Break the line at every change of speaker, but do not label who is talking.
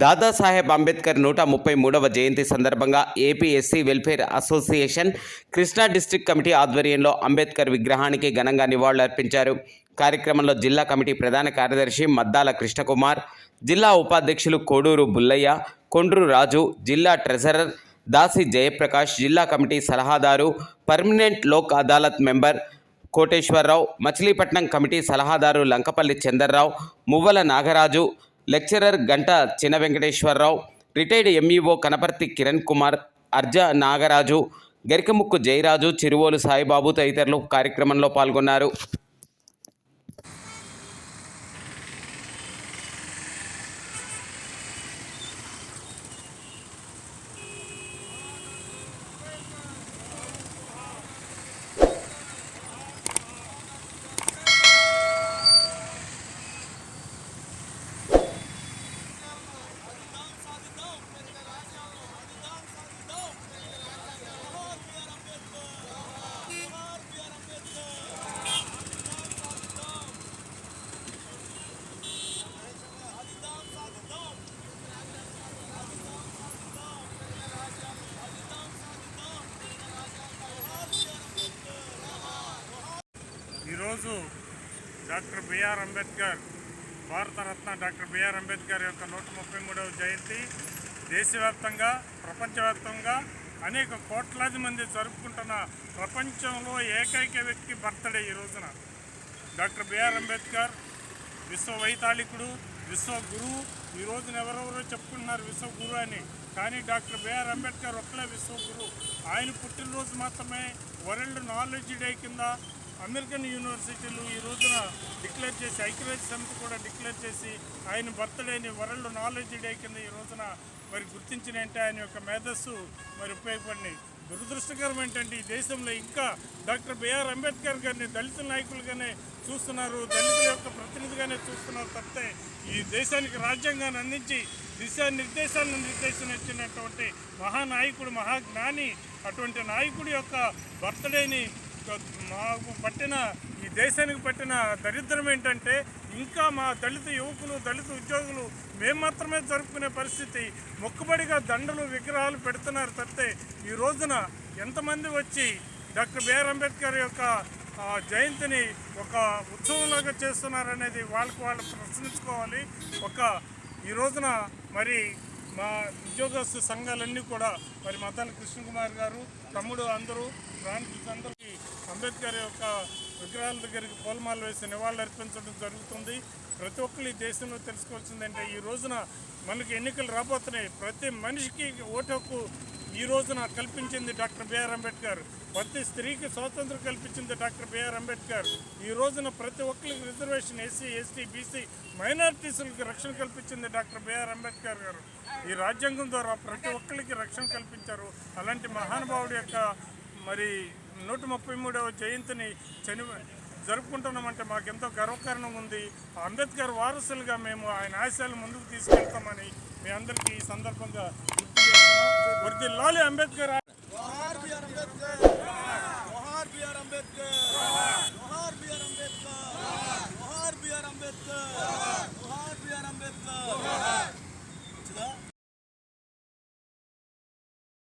దాదాసాహెబ్ అంబేద్కర్ 133వ జయంతి సందర్భంగా AP SC welfare association Krishna district committee ఆధ్వర్యంలో అంబేద్కర్ విగ్రహానికి ఘనంగా నివాళులర్పించారు. కార్యక్రమంలో జిల్లా కమిటీ ప్రధాన కార్యదర్శి మద్దాల కృష్ణకుమార్, జిల్లా ఉపాధ్యక్షులు కోడూరు బుల్లయ్య, కొండ్రు రాజు, జిల్లా ట్రెజరర్ దాసి జయప్రకాష్, జిల్లా కమిటీ సలహాదారు, permanent Lok Adalat member Koteswararao, Machilipatnam committee సలహాదారు Lankapalli Chandarrao, Muvvala Nagaraju, lecturer Ganta Chinna Venkateswararao, retired MEO Kanaparthi Kiran Kumar, Arja Nagaraju, Garikamukku Jayaraju, Chiruvolu Saibaba తదితరులు కార్యక్రమంలో పాల్గొన్నారు.
ఈరోజు doctor BR Ambedkar, Bharat Ratna doctor BR Ambedkar యొక్క 133వ జయంతి దేశవ్యాప్తంగా, ప్రపంచవ్యాప్తంగా అనేక కోట్లాది మంది జరుపుకుంటున్న ప్రపంచంలో ఏకైక వ్యక్తి బర్త్డే ఈ రోజున. డాక్టర్ బిఆర్ అంబేద్కర్ విశ్వ వైతాళికుడు, విశ్వ గురువు. ఈ రోజున ఎవరెవరో చెప్పుకుంటున్నారు విశ్వ గురువు అని, కానీ డాక్టర్ బిఆర్ అంబేద్కర్ ఒక్కలే విశ్వ గురువు. ఆయన పుట్టినరోజు మాత్రమే వరల్డ్ నాలెడ్జ్ డే కింద అమెరికన్ యూనివర్సిటీలు ఈ రోజున డిక్లేర్ చేసి, ఐక్యరాజ్య సమితి కూడా డిక్లేర్ చేసి ఆయన బర్త్డేని వరల్డ్ నాలెడ్జ్ డే కింద ఈ రోజున మరి గుర్తించినంటే ఆయన యొక్క మేధస్సు మరి ఉపయోగపడినాయి. దురదృష్టకరం ఏంటంటే ఈ దేశంలో ఇంకా డాక్టర్ బిఆర్ అంబేద్కర్ గారిని దళిత నాయకులుగానే చూస్తున్నారు, దళితుల యొక్క ప్రతినిధిగానే చూస్తున్నారు తప్పితే ఈ దేశానికి రాజ్యాంగాన్ని అందించి దిశానిర్దేశాలను నిర్దేశించినటువంటి మహానాయకుడు, మహాజ్ఞాని, అటువంటి నాయకుడి యొక్క బర్త్డేని మాకు పట్టిన, ఈ దేశానికి పట్టిన దరిద్రం ఏంటంటే ఇంకా మా దళిత యువకులు, దళిత ఉద్యోగులు మేము మాత్రమే జరుపుకునే పరిస్థితి. మొక్కుబడిగా దండలు, విగ్రహాలు పెడుతున్నారు తప్పితే ఈ రోజున ఎంతమంది వచ్చి డాక్టర్ బిఆర్ అంబేద్కర్ యొక్క జయంతిని ఒక ఉత్సవంలాగా చేస్తున్నారనేది వాళ్ళకు వాళ్ళు ప్రశ్నించుకోవాలి. ఈ రోజున మరి మా ఉద్యోగస్తు సంఘాలన్నీ కూడా మరి మద్దాల కృష్ణకుమార్ గారు, తమ్ముడు అందరూ, అందరికీ అంబేద్కర్ యొక్క విగ్రహాల దగ్గరికి పూలమాల వేసి నివాళులు అర్పించడం జరుగుతుంది. ప్రతి ఒక్కరు ఈ దేశంలో తెలుసుకోవాల్సిందంటే ఈ రోజున మనకి ఎన్నికలు రాబోతున్నాయి. ప్రతి మనిషికి ఓటు హక్కు ఈ రోజున కల్పించింది డాక్టర్ బిఆర్ అంబేద్కర్. ప్రతి స్త్రీకి స్వాతంత్రం కల్పించింది డాక్టర్ బిఆర్ అంబేద్కర్. ఈ రోజున ప్రతి ఒక్కరికి రిజర్వేషన్, ఎస్సీ, ఎస్టీ, బీసీ, మైనారిటీస్కి రక్షణ కల్పించింది డాక్టర్ బిఆర్ అంబేద్కర్ గారు. ఈ రాజ్యాంగం ద్వారా ప్రతి ఒక్కరికి రక్షణ కల్పించారు. అలాంటి మహానుభావుడి యొక్క మరి 133వ జయంతిని జరుపుకుంటున్నామంటే మాకెంతో గర్వకారణం ఉంది. అంబేద్కర్ వారసులుగా మేము ఆయన ఆశయాలు ముందుకు తీసుకెళ్తామని మీ అందరికీ ఈ సందర్భంగా గుర్తు చేస్తున్నాం. వర్ధిల్లాలి అంబేద్కర్.